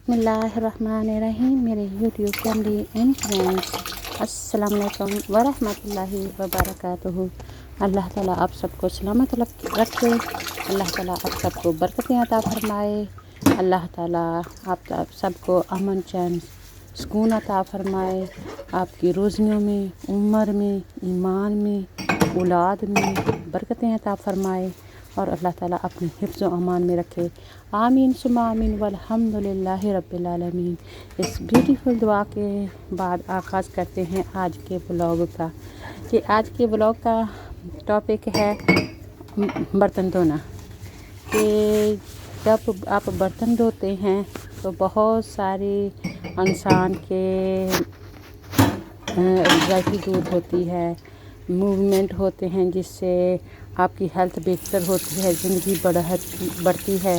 बिस्मिल्लाहिर्रहमानिर्रहीम। मेरे YouTube family and friends, अस्सलाम वालेकुम वरहमतुल्लाहि वबरकातुहू। अल्लाह ताला आप सबको सलामत रखे। अल्लाह ताला आप सबको बरकतें अता फरमाए। अल्लाह ताला आप सबको अमन चैन सुकून अता फरमाए। आपकी रोज़ियों में, उम्र में, ईमान में, औलाद में बरकतें अता फरमाए और अल्लाह ताला अपने हिफ्ज़ व अमान में रखे। आमीन सुम्मा आमीन वल्हम्दुलिल्लाहि रब्बिल आलमीन। इस ब्यूटीफुल दुआ के बाद आगाज़ करते हैं आज के ब्लॉग का। कि आज के ब्लॉग का टॉपिक है बर्तन धोना। कि जब आप बर्तन धोते हैं तो बहुत सारे इंसान के एंग्जाइटी दूर होती है, मूवमेंट होते हैं जिससे आपकी हेल्थ बेहतर होती है, ज़िंदगी बढ़ती है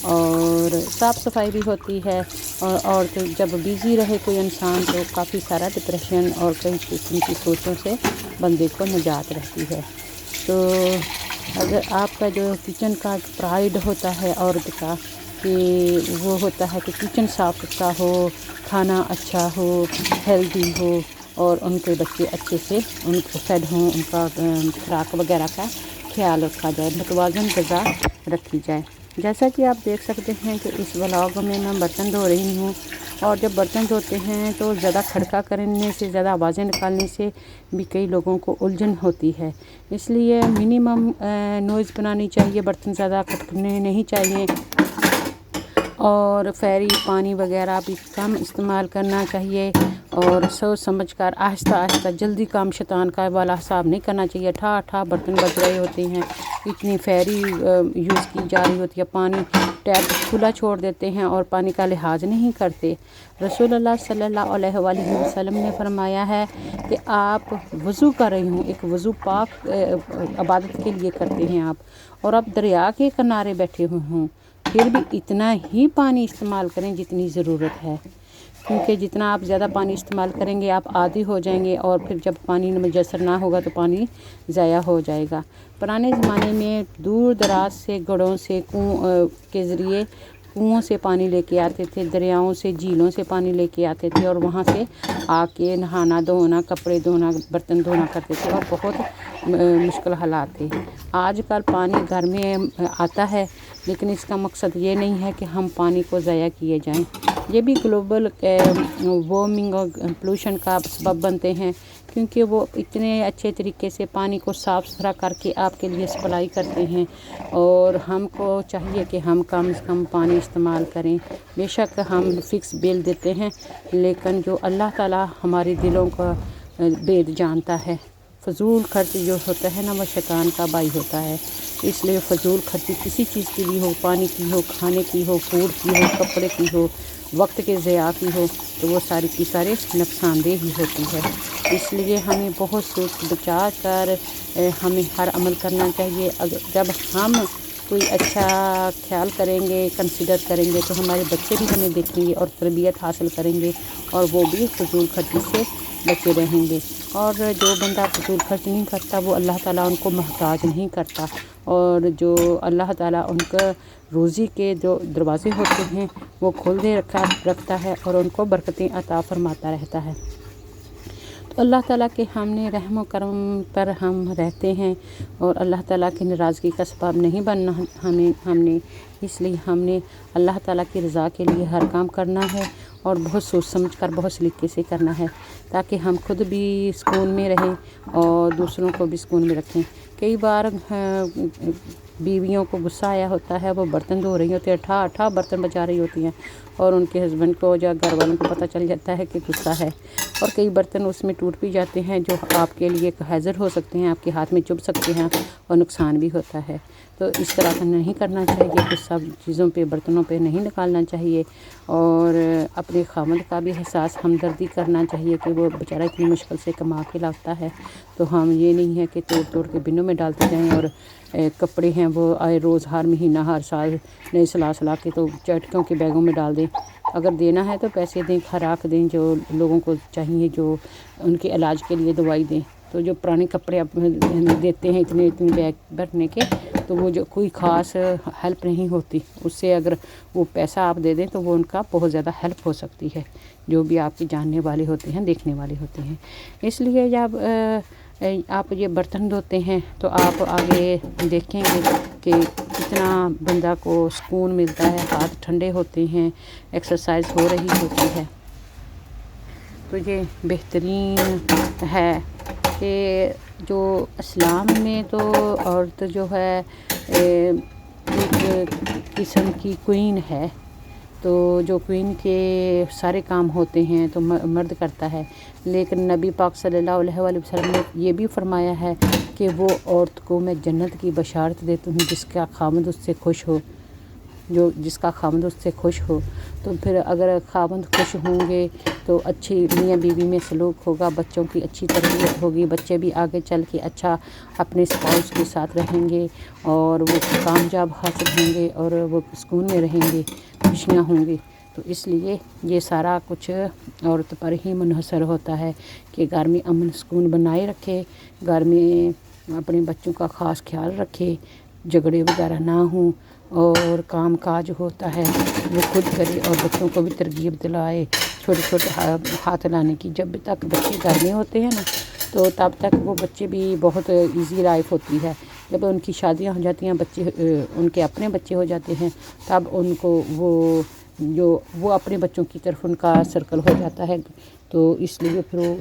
और साफ़ सफाई भी होती है। और तो जब बिज़ी रहे कोई इंसान तो काफ़ी सारा डिप्रेशन और कई किस्म की सोचों से बंदे को निजात रहती है। तो अगर आपका जो किचन का प्राइड होता है औरत का, कि वो होता है कि किचन साफ़ सुथरा हो, खाना अच्छा हो, हेल्दी हो और उनके बच्चे अच्छे से उनको फेड हों, उनका खुराक वगैरह का ख्याल रखा जाए, मुतवाज़न ग़िज़ा रखी जाए। जैसा कि आप देख सकते हैं कि इस व्लॉग में मैं बर्तन धो रही हूँ। और जब बर्तन धोते हैं तो ज़्यादा खड़का करने से, ज़्यादा आवाज़ें निकालने से भी कई लोगों को उलझन होती है। इसलिए मिनिमम नॉइज़ बनानी चाहिए, बर्तन ज़्यादा खटकने नहीं चाहिए और फेरी पानी वगैरह भी कम इस्तेमाल करना चाहिए। और सोच समझ कर आहिस्ता आहिस्ता, जल्दी काम शैतान का वाला हिसाब नहीं करना चाहिए। ठा ठा बर्तन बज रहे होते हैं, इतनी फेरी यूज़ की जा रही होती है, पानी टैप खुला छोड़ देते हैं और पानी का लिहाज नहीं करते। रसूलुल्लाह सल्लल्लाहु अलैहि वसल्लम ने फरमाया है कि आप वज़ू कर रही हूँ, एक वज़ू पाक इबादत के लिए करते हैं आप, और आप दरिया के किनारे बैठे हुए हों, फिर भी इतना ही पानी इस्तेमाल करें जितनी ज़रूरत है। क्योंकि जितना आप ज़्यादा पानी इस्तेमाल करेंगे आप आदी हो जाएंगे और फिर जब पानी मुयस्सर ना होगा तो पानी ज़ाया हो जाएगा। पुराने ज़माने में दूर दराज से घड़ों से के ज़रिए कुओं से पानी लेके आते थे, दरियाओं से, झीलों से पानी लेके आते थे और वहाँ से आके नहाना धोना, कपड़े धोना, बर्तन धोना करते थे और बहुत मुश्किल हालात थे। आजकल पानी घर में आता है लेकिन इसका मकसद ये नहीं है कि हम पानी को ज़ाया किए जाएं। ये भी ग्लोबल वार्मिंग और पोल्यूशन का सबब बनते हैं, क्योंकि वो इतने अच्छे तरीके से पानी को साफ़ सुथरा करके आपके लिए सप्लाई करते हैं और हमको चाहिए कि हम कम से कम पानी इस्तेमाल करें। बेशक हम फ़िक्स बिल देते हैं लेकिन जो अल्लाह ताला हमारे दिलों का भेद जानता है। फ़जूल खर्च जो होता है ना, वो शैतान का भाई होता है। इसलिए फ़जूल खर्ची किसी चीज़ की भी हो, पानी की हो, खाने की हो, फूड की हो, कपड़े की हो, वक्त के ज़िया की हो, तो वो सारी की सारे नुकसानदेह ही होती है। इसलिए हमें बहुत सोच बचा कर हमें हर अमल करना चाहिए। अगर जब हम कोई अच्छा ख्याल करेंगे, कंसिडर करेंगे, तो हमारे बच्चे भी हमें देखेंगे और तरबियत हासिल करेंगे और वो भी फ़जूल खर्ची से बचे रहेंगे। और जो बंदा फ़जूल खर्च नहीं करता वो अल्लाह ताला उनको मोहताज नहीं करता, और जो अल्लाह ताला उनका रोज़ी के जो दरवाज़े होते हैं वो खोल दे रखता है और उनको बरकतें अता फरमाता रहता है। तो अल्लाह ताला के हमने रहम करम पर हम रहते हैं और अल्लाह ताला की नाराज़गी का सबब नहीं बनना हमने। इसलिए हमने अल्लाह ताला की रज़ा के लिए हर काम करना है और बहुत सोच समझ कर, बहुत सलीके से करना है, ताकि हम खुद भी सुकून में रहें और दूसरों को भी सुकून में रखें। कई बार बीवियों को गुस्सा आया होता है, वो बर्तन धो रही होती है, ठा ठा बर्तन बजा रही होती हैं और उनके हस्बैंड को या घर वालों को पता चल जाता है कि गुस्सा है, और कई बर्तन उसमें टूट भी जाते हैं जो आपके लिए हैज़र हो सकते हैं, आपके हाथ में चुभ सकते हैं और नुकसान भी होता है। तो इस तरह का नहीं करना चाहिए, गुस्सा चीज़ों पे, बर्तनों पे नहीं निकालना चाहिए और अपने खामद का भी एहसास, हमदर्दी करना चाहिए कि वो बेचारा इतनी मुश्किल से कमा के लाता है। तो हम ये नहीं है कि तोड़ तोड़ के बिनों में डालते जाएं और कपड़े हैं वो आए रोज़, हर महीना, हर साल नए सला के तो चटकों के बैगों में डाल दें। अगर देना है तो पैसे दें, खुराक दें, जो लोगों को चाहिए, जो उनके इलाज के लिए दवाई दें। تو جو پرانے کپڑے آپ دیتے ہیں اتنے بیگ بھرنے کے، تو وہ جو کوئی خاص ہیلپ نہیں ہوتی اس سے. اگر وہ پیسہ آپ دے دیں تو وہ ان کا بہت زیادہ ہیلپ ہو سکتی ہے، جو بھی آپ کے جاننے والے ہوتے ہیں، دیکھنے والے ہوتے ہیں. اس لیے جب آپ یہ برتن دھوتے ہیں تو آپ آگے دیکھیں گے کہ کتنا بندہ کو سکون ملتا ہے، ہاتھ ٹھنڈے ہوتے ہیں، ایکسرسائز ہو رہی ہوتی ہے. تو یہ بہترین ہے کہ جو اسلام میں تو عورت جو ہے ایک قسم کی کوئین ہے، تو جو کوئین کے سارے کام ہوتے ہیں تو مرد کرتا ہے. لیکن نبی پاک صلی اللہ علیہ وآلہ وسلم نے یہ بھی فرمایا ہے کہ وہ عورت کو میں جنت کی بشارت دیتا ہوں جس کا خاوند اس سے خوش ہو، جس کا خاوند اس سے خوش ہو. تو پھر اگر خاوند خوش ہوں گے تو اچھی میاں بیوی میں سلوک ہوگا، بچوں کی اچھی تربیت ہوگی، بچے بھی آگے چل کے اچھا اپنے اسپاؤس کے ساتھ رہیں گے اور وہ کامیاب حاصل ہوں گے اور وہ سکون میں رہیں گے، خوشیاں ہوں گی. تو اس لیے یہ سارا کچھ عورت پر ہی منحصر ہوتا ہے کہ گھر میں امن سکون بنائے رکھے، گھر میں اپنے بچوں کا خاص خیال رکھے، جھگڑے وغیرہ نہ ہوں، اور کام کاج ہوتا ہے وہ خود کرے اور بچوں کو بھی ترغیب دلائے چھوٹے چھوٹے ہاتھ لانے کی. جب تک بچے گھر میں ہوتے ہیں نا تو تب تک وہ بچے بھی بہت ایزی لائف ہوتی ہے. جب ان کی شادیاں ہو جاتی ہیں، بچے ان کے اپنے بچے ہو جاتے ہیں، تب ان کو وہ اپنے بچوں کی طرف ان کا سرکل ہو جاتا ہے. تو اس لیے پھر وہ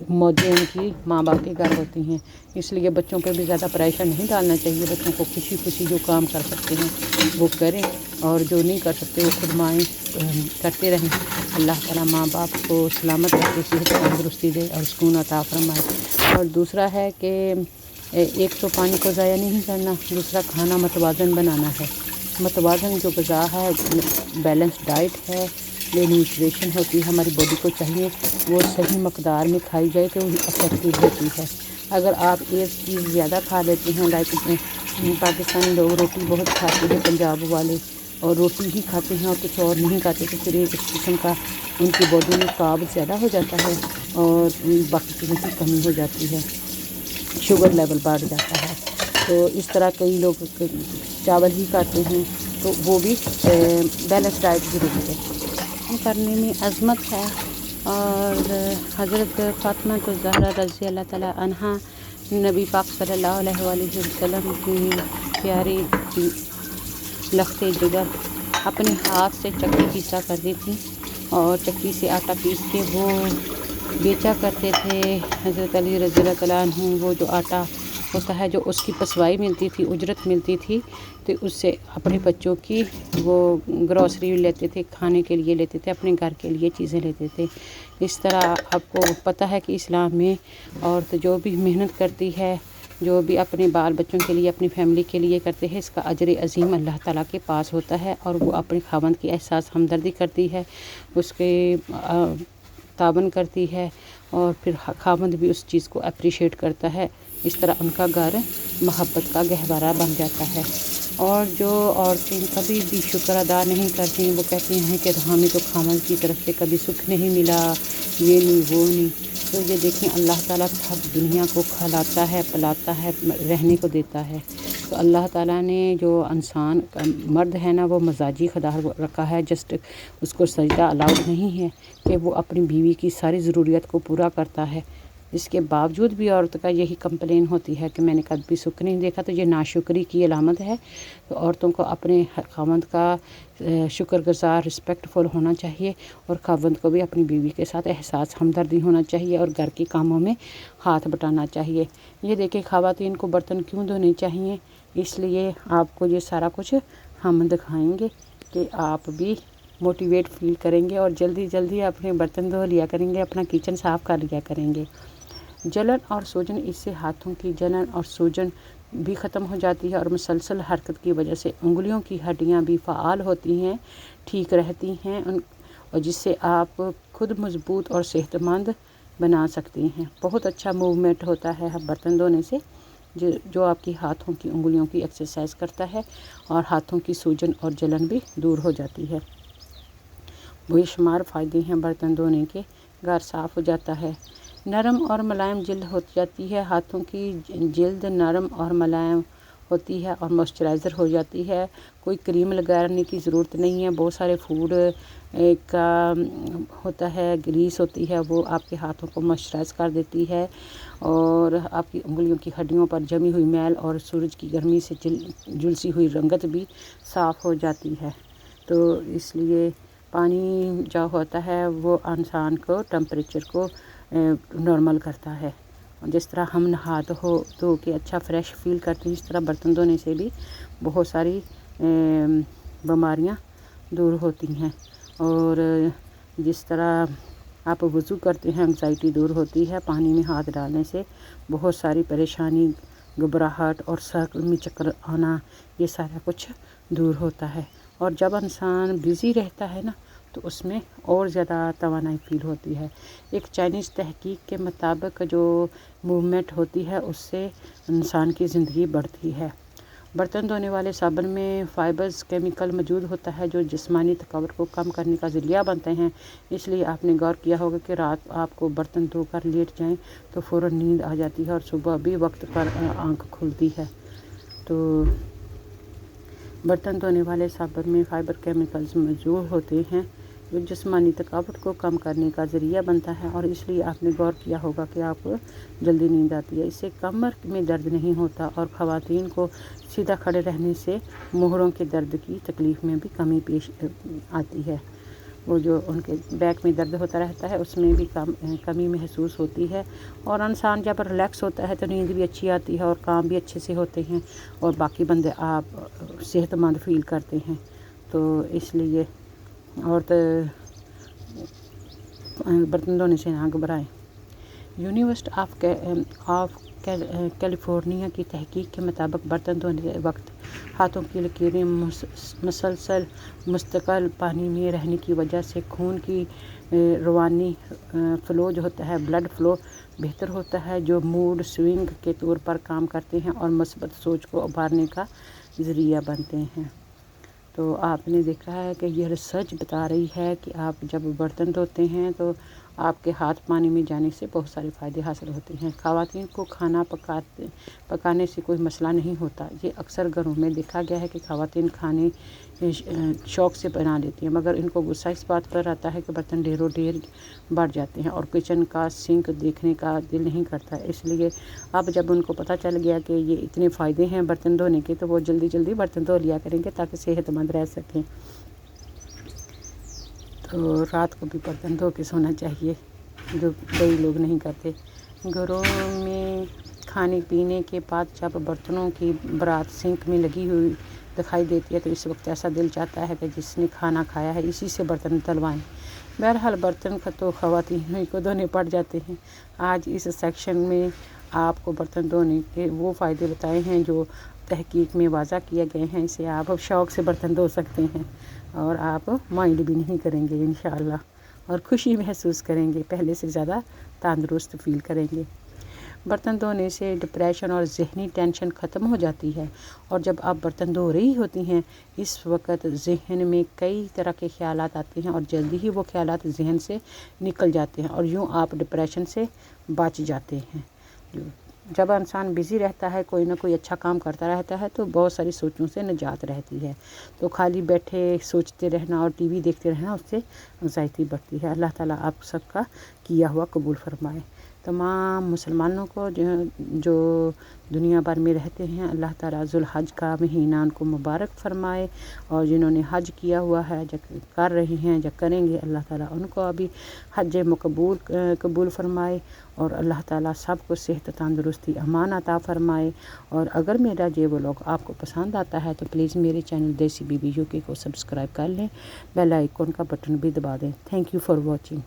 موجیں ان کی ماں باپ کے گھر ہوتی ہیں. اس لیے بچوں پہ بھی زیادہ پریشر نہیں ڈالنا چاہیے. بچوں کو خوشی خوشی جو کام کر سکتے ہیں وہ کریں، اور جو نہیں کر سکتے وہ خود مائیں کرتے رہیں. اللہ تعالیٰ ماں باپ کو سلامت رکھے، صحت تندرستی دے اور سکون عطا فرمائے. اور دوسرا ہے کہ ایک تو پانی کو ضائع نہیں کرنا، دوسرا کھانا متوازن بنانا ہے. متوازن جو غذا ہے، بیلنس ڈائٹ ہے، جو نیوٹریشن ہوتی ہے ہماری باڈی کو چاہیے وہ صحیح مقدار میں کھائی جائے تو وہ افیکٹو ہوتی ہے. اگر آپ ایک چیز زیادہ کھا لیتے ہیں، لائک پاکستانی لوگ روٹی بہت کھاتے ہیں، پنجاب والے، اور روٹی ہی کھاتے ہیں اور کچھ اور نہیں کھاتے، تو پھر ایک قسم کا ان کی باڈی میں کارب زیادہ ہو جاتا ہے اور باقی چیزوں کی کمی ہو جاتی ہے، شوگر لیول بڑھ جاتا ہے. تو اس طرح کئی لوگ چاول ہی کھاتے ہیں، تو وہ بھی بیلنس ڈائٹ ضروری ہے. کرنے میں عظمت ہے. اور حضرت فاطمہ الزہرا رضی اللہ تعالیٰ عنہا نبی پاک صلی اللہ علیہ وآلہ وسلم کی پیاری لخت جگر اپنے ہاتھ سے چکی پیسا کرتی تھی، اور چکی سے آٹا پیس کے وہ بیچا کرتے تھے. حضرت علی رضی اللہ تعالیٰ عنہ وہ جو آٹا ہوتا ہے، جو اس کی پسوائی ملتی تھی، اجرت ملتی تھی، تو اس سے اپنے بچوں کی وہ گروسری لیتے تھے، کھانے کے لیے لیتے تھے، اپنے گھر کے لیے چیزیں لیتے تھے. اس طرح آپ کو پتہ ہے کہ اسلام میں عورت جو بھی محنت کرتی ہے، جو بھی اپنے بال بچوں کے لیے، اپنی فیملی کے لیے کرتے ہیں، اس کا اجر عظیم اللہ تعالیٰ کے پاس ہوتا ہے. اور وہ اپنے خاوند کی احساس ہمدردی کرتی ہے، اس کے تعاون کرتی ہے، اور پھر خاوند بھی اس چیز کو اپریشیٹ کرتا ہے. اس طرح ان کا گھر محبت کا گہوارہ بن جاتا ہے. اور جو عورتیں کبھی بھی شکر ادا نہیں کرتی، وہ کہتی ہیں کہ ہمیں تو خاوند کی طرف سے کبھی سکھ نہیں ملا، یہ نہیں وہ نہیں. تو یہ دیکھیں اللہ تعالیٰ سب دنیا کو کھلاتا ہے، پلاتا ہے، رہنے کو دیتا ہے. تو اللہ تعالیٰ نے جو انسان مرد ہے نا، وہ مزاجی خدا رکھا ہے. جسٹ اس کو سجدہ الاؤڈ نہیں ہے کہ وہ اپنی بیوی کی ساری ضروریات کو پورا کرتا ہے. اس کے باوجود بھی عورت کا یہی کمپلین ہوتی ہے کہ میں نے کبھی سکھ نہیں دیکھا. تو یہ ناشکری کی علامت ہے. تو عورتوں کو اپنے خاوند کا شکر گزار، رسپیکٹ فل ہونا چاہیے، اور خاوند کو بھی اپنی بیوی کے ساتھ احساس ہمدردی ہونا چاہیے، اور گھر کے کاموں میں ہاتھ بٹانا چاہیے. یہ دیکھیں خواتین کو برتن کیوں دھونے چاہیے، اس لیے آپ کو یہ سارا کچھ ہم دکھائیں گے کہ آپ بھی موٹیویٹ فیل کریں گے اور جلدی جلدی اپنے برتن دھو لیا کریں گے، اپنا کچن صاف کر لیا کریں گے. جلن اور سوجن، اس سے ہاتھوں کی جلن اور سوجن بھی ختم ہو جاتی ہے، اور مسلسل حرکت کی وجہ سے انگلیوں کی ہڈیاں بھی فعال ہوتی ہیں، ٹھیک رہتی ہیں، اور جس سے آپ خود مضبوط اور صحت مند بنا سکتی ہیں. بہت اچھا موومنٹ ہوتا ہے برتن دھونے سے، جو آپ کی ہاتھوں کی انگلیوں کی ایکسرسائز کرتا ہے، اور ہاتھوں کی سوجن اور جلن بھی دور ہو جاتی ہے. بے شمار فائدے ہیں برتن دھونے کے. گھر صاف ہو جاتا ہے، नरम और मुलायम जल्द हो जाती है। हाथों की जल्द नरम और मुलायम होती है और मॉइस्चराइज़र हो जाती है। कोई क्रीम लगाने की ज़रूरत नहीं है। बहुत सारे फूड का होता है, ग्रीस होती है, वो आपके हाथों को मॉइस्चराइज़ कर देती है और आपकी उंगलियों की हड्डियों पर जमी हुई मैल और सूरज की गर्मी से झुलसी हुई रंगत भी साफ़ हो जाती है। तो इसलिए पानी जो होता है वो इंसान को टेम्परेचर को नॉर्मल करता है। जिस तरह हम नहा धो के अच्छा फ्रेश फील करते हैं, इस तरह बर्तन धोने से भी बहुत सारी बीमारियां दूर होती हैं। और जिस तरह आप वज़ू करते हैं, एंग्जाइटी दूर होती है। पानी में हाथ डालने से बहुत सारी परेशानी, घबराहट और सर में चक्कर आना, ये सारा कुछ दूर होता है। और जब इंसान बिज़ी रहता है ना, तो उसमें और ज़्यादा तवानाई फील होती है। एक चाइनीज़ तहकीक के मुताबिक जो मूवमेंट होती है, उससे इंसान की ज़िंदगी बढ़ती है। बर्तन धोने वाले साबुन में फाइबर्स केमिकल मौजूद होता है जो जिस्मानी थकावट को कम करने का ज़रिया बनते हैं। इसलिए आपने गौर किया होगा कि रात आपको बर्तन धोकर लेट जाएं तो फ़ौरन नींद आ जाती है और सुबह भी वक्त पर आँख खुलती है। तो बर्तन धोने वाले साबुन में फाइबर केमिकल्स मौजूद होते हैं जो जिस्मानी थकावट को कम करने का ज़रिया बनता है और इसलिए आपने गौर किया होगा कि आपको जल्दी नींद आती है। इससे कमर में दर्द नहीं होता और ख़वातीन को सीधा खड़े रहने से मोहरों के दर्द की तकलीफ़ में भी कमी पेश आती है। वो जो उनके बैक में दर्द होता रहता है, उसमें भी कमी महसूस होती है। और इंसान जब रिलैक्स होता है तो नींद भी अच्छी आती है और काम भी अच्छे से होते हैं और बाकी बंदे आप सेहतमंद फील करते हैं। तो इसलिए और बर्तन धोने से ना घबराएं। यूनिवर्सिटी ऑफ कैलिफोर्निया की तहकीक के मुताबिक बर्तन धोने के वक्त हाथों की लकीरें मुसलसल मुस्तकिल पानी में रहने की वजह से खून की रवानी फ़्लो जो होता है, ब्लड फ़्लो बेहतर होता है, जो मूड स्विंग के तौर पर काम करते हैं और مثبت सोच को उभारने का ज़रिया बनते हैं। तो आपने देखा है कि यह रिसर्च बता रही है कि आप जब बर्तन धोते हैं तो आपके हाथ पानी में जाने से बहुत सारे फ़ायदे हासिल होते हैं। ख़वातीन को खाना पकाने से कोई मसला नहीं होता। ये अक्सर घरों में देखा गया है कि ख़वातीन खाने शौक़ से बना लेती हैं, मगर इनको गुस्सा इस बात पर आता है कि बर्तन ढेरों ढेर बढ़ जाते हैं और किचन का सिंक देखने का दिल नहीं करता। इसलिए अब जब उनको पता चल गया कि ये इतने फ़ायदे हैं बर्तन धोने के, तो वो जल्दी जल्दी बर्तन धो लिया करेंगे ताकि सेहतमंद रह सकें। तो रात को भी बर्तन धो के सोना चाहिए, जो कई लोग नहीं करते। घरों में खाने पीने के बाद जब बर्तनों की बरात सिंक में लगी हुई दिखाई देती है तो इस वक्त ऐसा दिल चाहता है कि जिसने खाना खाया है इसी से बर्तन धुलवाएं। बहरहाल बर्तन का तो ख़वातीन को धोने पड़ जाते हैं। आज इस सेक्शन में आपको बर्तन धोने के वो फ़ायदे बताए हैं जो तहकीक में वाज़ा किए गए हैं। इसे आप शौक़ से बर्तन धो सकते हैं और आप माइंड भी नहीं करेंगे इंशाअल्लाह और खुशी महसूस करेंगे, पहले से ज़्यादा तंदुरुस्त फील करेंगे। बर्तन धोने से डिप्रेशन और ज़हनी टेंशन ख़त्म हो जाती है। और जब आप बर्तन धो रही होती हैं, इस वक्त ज़हन में कई तरह के ख़यालात आते हैं और जल्दी ही वो ख़यालात ज़हन से निकल जाते हैं और यूँ आप डिप्रेशन से बच जाते हैं। जब इंसान बिज़ी रहता है, कोई ना कोई अच्छा काम करता रहता है, तो बहुत सारी सोचों से निजात रहती है। तो खाली बैठे सोचते रहना और टीवी देखते रहना, उससे एंग्जाइटी बढ़ती है। अल्लाह ताला आप सबका किया हुआ कबूल फरमाए। तमाम मुसलमानों को जो दुनिया भर में रहते हैं, अल्लाह ताला ज़ुल हज का महीना उनको मुबारक फ़रमाए। और जिन्होंने हज किया हुआ है, जो कर रहे हैं, जो करेंगे, अल्लाह ताला उनको अभी हज कबूल फ़रमाए। और अल्लाह ताला सबको सेहत, तंदुरुस्ती, अमान अता फ़रमाए। और अगर मेरा ये व्लॉग आपको पसंद आता है तो प्लीज़ मेरे चैनल देसी बीबी यूके को सब्सक्राइब कर लें, बेल आइकन का बटन भी दबा दें। Thank you for watching.